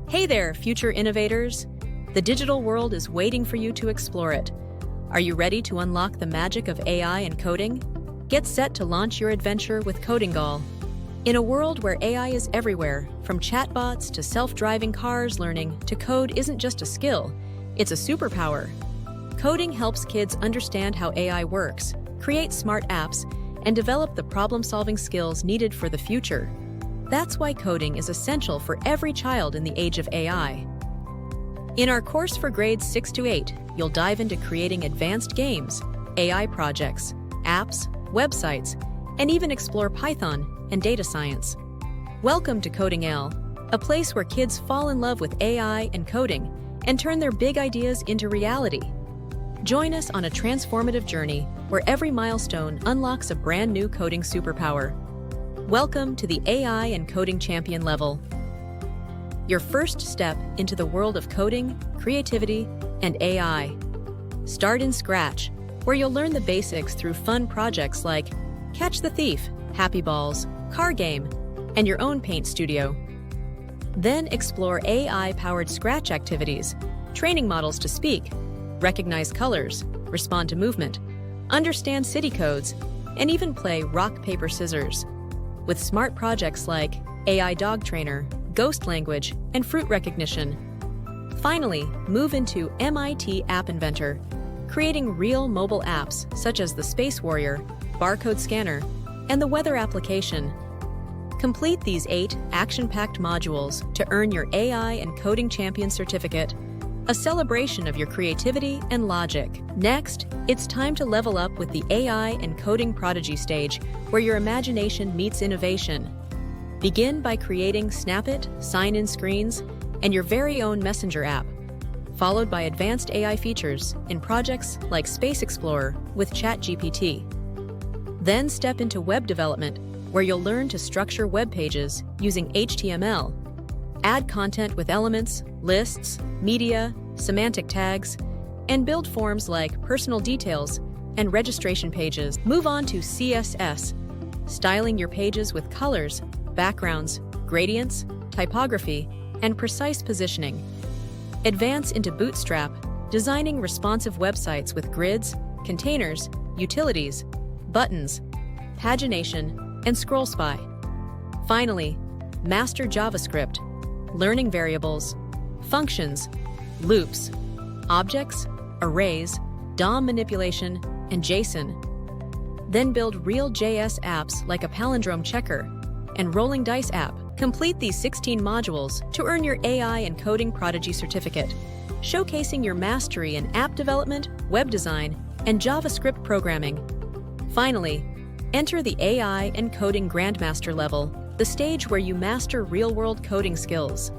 Hey there, future innovators! The digital world is waiting for you to explore it. Are you ready to unlock the magic of AI and coding? Get set to launch your adventure with Codingal. In a world where AI is everywhere, from chatbots to self-driving cars, learning to code isn't just a skill, it's a superpower. Coding helps kids understand how AI works, create smart apps, and develop the problem-solving skills needed for the future. That's why coding is essential for every child in the age of AI. In our course for grades 6 to 8, you'll dive into creating advanced games, AI projects, apps, websites, and even explore Python and data science. Welcome to Codingal, a place where kids fall in love with AI and coding and turn their big ideas into reality. Join us on a transformative journey where every milestone unlocks a brand new coding superpower. Welcome to the AI and Coding Champion level. Your first step into the world of coding, creativity, and AI. Start in Scratch, where you'll learn the basics through fun projects like Catch the Thief, Happy Balls, Car Game, and your own paint studio. Then explore AI-powered Scratch activities, training models to speak, recognize colors, respond to movement, understand city codes, and even play rock, paper, scissors. With smart projects like AI Dog Trainer, Ghost Language, and Fruit Recognition. Finally, move into MIT App Inventor, creating real mobile apps such as the Space Warrior, Barcode Scanner, and the Weather application. Complete these 8 action-packed modules to earn your AI and Coding Champion certificate, a celebration of your creativity and logic. Next, it's time to level up with the AI and Coding Prodigy stage, where your imagination meets innovation. Begin by creating Snap-it, sign-in screens, and your very own messenger app, followed by advanced AI features in projects like Space Explorer with ChatGPT. Then step into web development, where you'll learn to structure web pages using HTML, add content with elements, lists, media, semantic tags, and build forms like personal details and registration pages. Move on to CSS, styling your pages with colors, backgrounds, gradients, typography, and precise positioning. Advance into Bootstrap, designing responsive websites with grids, containers, utilities, buttons, pagination, and scroll spy. Finally, master JavaScript, learning variables, functions, loops, objects, arrays, DOM manipulation, and JSON. Then build real JS apps like a palindrome checker and rolling dice app. Complete these 16 modules to earn your AI and Coding Prodigy certificate, showcasing your mastery in app development, web design, and JavaScript programming. Finally, enter the AI and Coding Grandmaster level, the stage where you master real-world coding skills.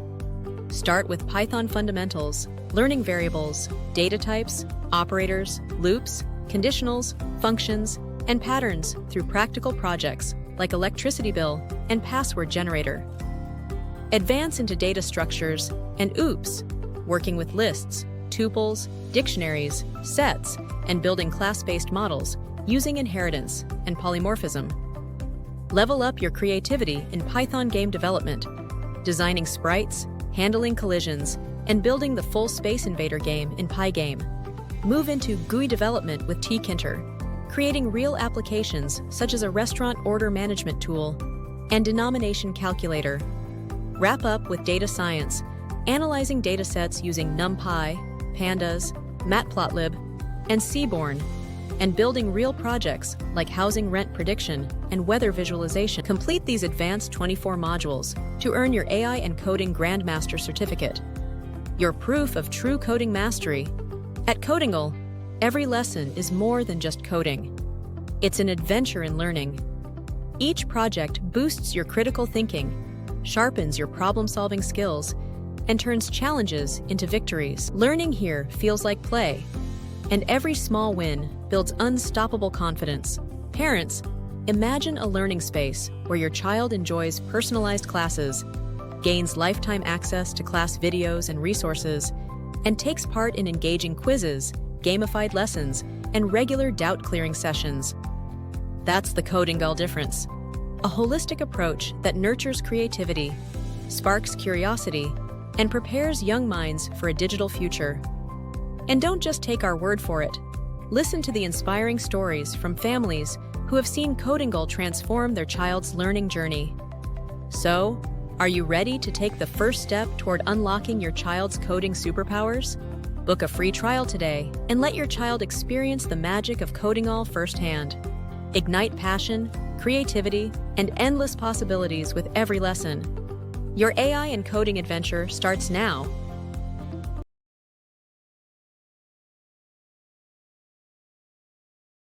Start with Python fundamentals, learning variables, data types, operators, loops, conditionals, functions, and patterns through practical projects like electricity bill and password generator. Advance into data structures and OOPS, working with lists, tuples, dictionaries, sets, and building class-based models using inheritance and polymorphism. Level up your creativity in Python game development, designing sprites, handling collisions, and building the full Space Invader game in Pygame. Move into GUI development with tkinter, creating real applications such as a restaurant order management tool and denomination calculator. Wrap up with data science, analyzing datasets using NumPy, Pandas, Matplotlib, and Seaborn, and building real projects like housing rent prediction and weather visualization. Complete these advanced 24 modules to earn your AI and Coding Grandmaster certificate, your proof of true coding mastery. At Codingal, every lesson is more than just coding. It's an adventure in learning. Each project boosts your critical thinking, sharpens your problem-solving skills, and turns challenges into victories. Learning here feels like play, and every small win builds unstoppable confidence. Parents, imagine a learning space where your child enjoys personalized classes, gains lifetime access to class videos and resources, and takes part in engaging quizzes, gamified lessons, and regular doubt-clearing sessions. That's the Codingal difference. A holistic approach that nurtures creativity, sparks curiosity, and prepares young minds for a digital future. And don't just take our word for it. Listen to the inspiring stories from families who have seen Codingal transform their child's learning journey. So, are you ready to take the first step toward unlocking your child's coding superpowers? Book a free trial today and let your child experience the magic of Codingal firsthand. Ignite passion, creativity, and endless possibilities with every lesson. Your AI and coding adventure starts now.